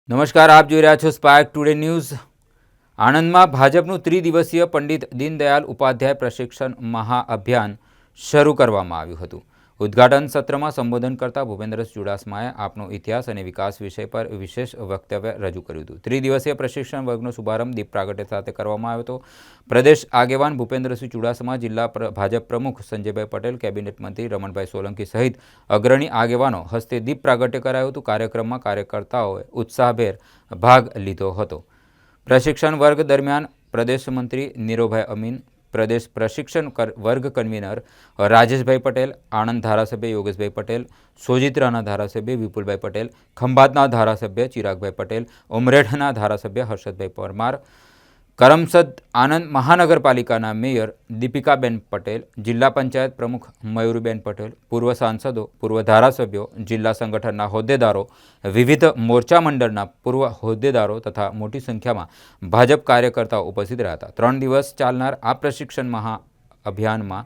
નમસ્કાર, આપ જોઈ રહ્યા છો સ્પાર્ક ટુડે ન્યૂઝ। આણંદમાં ભાજપનું ત્રિદિવસીય પંડિત દીનદયાલ ઉપાધ્યાય પ્રશિક્ષણ મહાઅભિયાન શરૂ કરવામાં આવ્યું હતું। ઉદ્ઘાટન સત્રમાં સંબોધન કરતા ભૂપેન્દ્રસિંહ ચુડાસમાએ આપનો ઇતિહાસ અને વિકાસ વિષય પર વિશેષ વક્તવ્ય રજૂ કર્યું હતું। ત્રિદિવસીય પ્રશિક્ષણ વર્ગનો શુભારંભ દીપ પ્રાગટ્ય સાથે કરવામાં આવ્યો હતો। પ્રદેશ આગેવાન ભૂપેન્દ્રસિંહ ચુડાસમા, જિલ્લા ભાજપ પ્રમુખ સંજયભાઈ પટેલ, કેબિનેટ મંત્રી રમણભાઈ સોલંકી સહિત અગ્રણી આગેવાનો હસ્તે દીપ પ્રાગટ્ય કરાયું હતું। કાર્યક્રમમાં કાર્યકર્તાઓએ ઉત્સાહભેર ભાગ લીધો હતો। પ્રશિક્ષણ વર્ગ દરમિયાન પ્રદેશ મંત્રી નીરોભાઈ અમીન, પ્રદેશ પ્રશિક્ષણ વર્ગ કન્વીનર રાજેશભાઈ પટેલ, આણંદ ધારાસભ્ય યોગેશભાઈ પટેલ, સોજિત્રાના ધારાસભ્ય વિપુલભાઈ પટેલ, ખંભાતના ધારાસભ્ય ચિરાગભાઈ પટેલ, ઉમરેઠના ધારાસભ્ય હર્ષદભાઈ પરમાર, કરમસદ આણંદ મહાનગરપાલિકાના મેયર દીપિકાબેન પટેલ, જિલ્લા પંચાયત પ્રમુખ મયુરીબેન પટેલ, પૂર્વ સાંસદો, પૂર્વ ધારાસભ્યો, જિલ્લા સંગઠનના હોદ્દેદારો, વિવિધ મોરચા મંડળના પૂર્વ હોદ્દેદારો તથા મોટી સંખ્યામાં ભાજપ કાર્યકર્તાઓ ઉપસ્થિત રહ્યા હતા। 3 દિવસ ચાલનાર આ પ્રશિક્ષણ મહાઅભિયાનમાં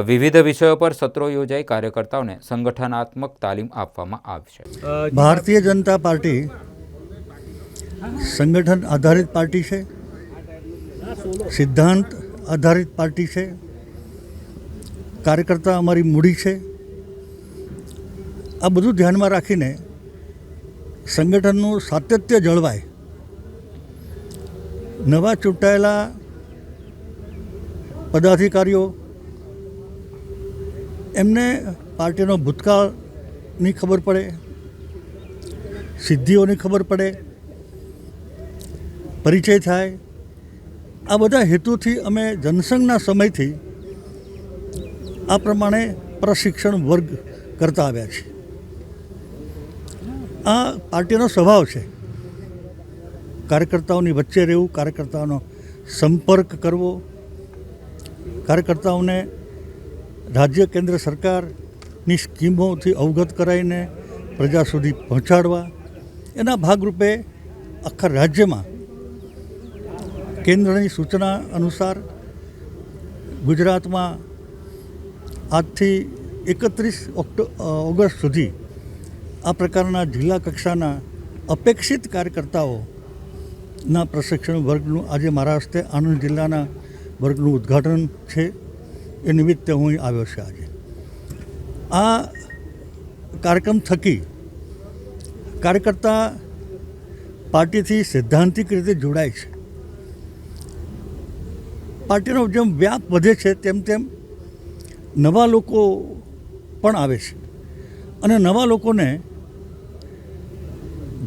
વિવિધ વિષયો પર સત્રો યોજાઈ કાર્યકર્તાઓને સંગઠનાત્મક તાલીમ આપવામાં આવશે। ભારતીય જનતા પાર્ટી સંગઠન આધારિત પાર્ટી છે, સિદ્ધાંત આધારિત પાર્ટી છે, કાર્યકર્તા અમારી મૂડી છે। આ બધું ધ્યાનમાં રાખીને સંગઠનનું સાતત્ય જળવાય, નવા ચૂંટાયેલા પદાધિકારીઓ એમને પાર્ટીનો ભૂતકાળની ખબર પડે, સિદ્ધિઓની ખબર પડે, પરિચય થાય। આ બધા હેતુથી અમે જનસંઘના સમયથી આ પ્રમાણે પ્રશિક્ષણ વર્ગ કરતા આવ્યા છીએ। આ પાર્ટીનો સ્વભાવ છે, કાર્યકર્તાઓની વચ્ચે રહેવું, કાર્યકર્તાઓનો સંપર્ક કરવો, કાર્યકર્તાઓને રાજ્ય કેન્દ્ર સરકારની સ્કીમોથી અવગત કરાવીને પ્રજા સુધી પહોંચાડવા। એના ભાગરૂપે આખા રાજ્યમાં કેન્દ્રની સૂચના અનુસાર ગુજરાતમાં આજથી 31 ઓગસ્ટ સુધી આ પ્રકારના જિલ્લા કક્ષાના અપેક્ષિત કાર્યકર્તાઓના પ્રશિક્ષણ વર્ગનું આજે મારા હસ્તે આણંદ જિલ્લાના વર્ગનું ઉદ્ઘાટન છે। એ નિમિત્તે હું અહીં આવ્યો છું। આજે આ કાર્યક્રમ થકી કાર્યકર્તા પાર્ટીથી સૈદ્ધાંતિક રીતે જોડાય છે। પાર્ટીનો જેમ વ્યાપ વધે છે તેમ તેમ નવા લોકો પણ આવે છે અને નવા લોકોને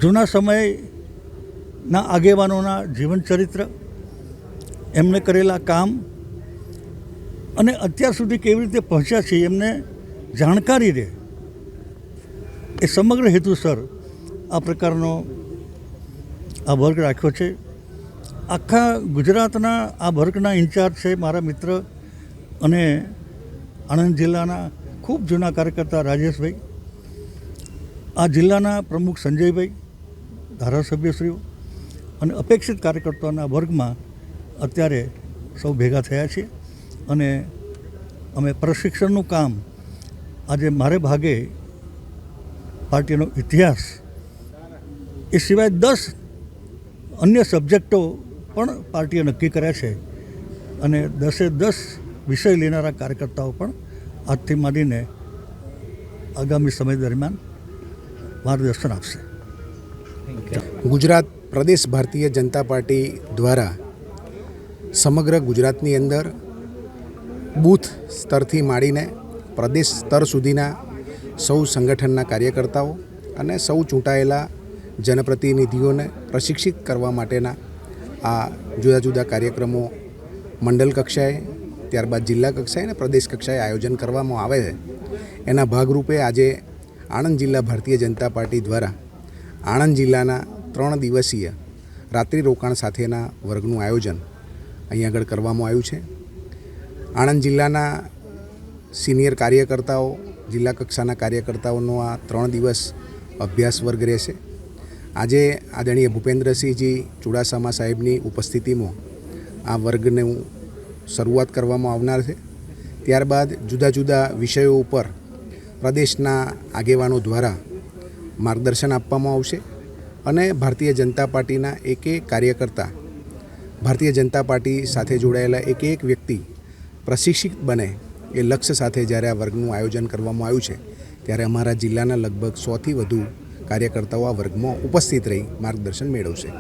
જૂના સમયના આગેવાનોના જીવનચરિત્ર, એમને કરેલા કામ અને અત્યાર સુધી કેવી રીતે પહોંચ્યા છે એમને જાણકારી રહે, એ સમગ્ર હેતુસર આ પ્રકારનો આ વર્ગ રાખ્યો છે। આખા ગુજરાતના આ વર્ગના ઇન્ચાર્જ છે મારા મિત્ર અને આણંદ જિલ્લાના ખૂબ જૂના કાર્યકર્તા રાજેશભાઈ, આ જિલ્લાના પ્રમુખ સંજયભાઈ, ધારાસભ્યશ્રીઓ અને અપેક્ષિત કાર્યકર્તાઓના વર્ગમાં અત્યારે સૌ ભેગા થયા છીએ અને અમે પ્રશિક્ષણનું કામ આજે મારે ભાગે પાર્ટીનો ઇતિહાસ, એ સિવાય 10 અન્ય સબ્જેક્ટો પણ પાર્ટીએ નક્કી કર્યા છે અને 10 વિષય લેનારા કાર્યકર્તાઓ પણ આજથી માંડીને આગામી સમય દરમિયાન માર્ગદર્શન આપશે। ગુજરાત પ્રદેશ ભારતીય જનતા પાર્ટી દ્વારા સમગ્ર ગુજરાતની અંદર બૂથ સ્તરથી માંડીને પ્રદેશ સ્તર સુધીના સૌ સંગઠનના કાર્યકર્તાઓ અને સૌ ચૂંટાયેલા જનપ્રતિનિધિઓને પ્રશિક્ષિત કરવા માટેના આ જુદા જુદા કાર્યક્રમો મંડળ કક્ષાએ, ત્યારબાદ જિલ્લા કક્ષાએ અને પ્રદેશ કક્ષાએ આયોજન કરવામાં આવે છે। એના ભાગરૂપે આજે આણંદ જિલ્લા ભારતીય જનતા પાર્ટી દ્વારા આણંદ જિલ્લાના 3 દિવસીય રાત્રિ રોકાણ સાથેના વર્ગનું આયોજન અહીં આગળ કરવામાં આવ્યું છે। આણંદ જિલ્લાના સિનિયર કાર્યકર્તાઓ, જિલ્લા કક્ષાના કાર્યકર્તાઓનો આ 3 દિવસ અભ્યાસ વર્ગ રહેશે। આજે આદરણીય ભૂપેન્દ્રસિંહજી ચુડાસમા સાહેબની ઉપસ્થિતિમાં આ વર્ગનું શરૂઆત કરવામાં આવનાર છે। ત્યારબાદ જુદા જુદા વિષયો ઉપર પ્રદેશના આગેવાનો દ્વારા માર્ગદર્શન આપવામાં આવશે અને ભારતીય જનતા પાર્ટીના એક કાર્યકર્તા, ભારતીય જનતા પાર્ટી સાથે જોડાયેલા એક વ્યક્તિ પ્રશિક્ષિત બને એ લક્ષ્ય સાથે જ્યારે આ વર્ગનું આયોજન કરવામાં આવ્યું છે, ત્યારે અમારા જિલ્લાના લગભગ 100થી વધુ કાર્યકર્તાઓ આ વર્ગમાં ઉપસ્થિત રહી માર્ગદર્શન મેળવશે.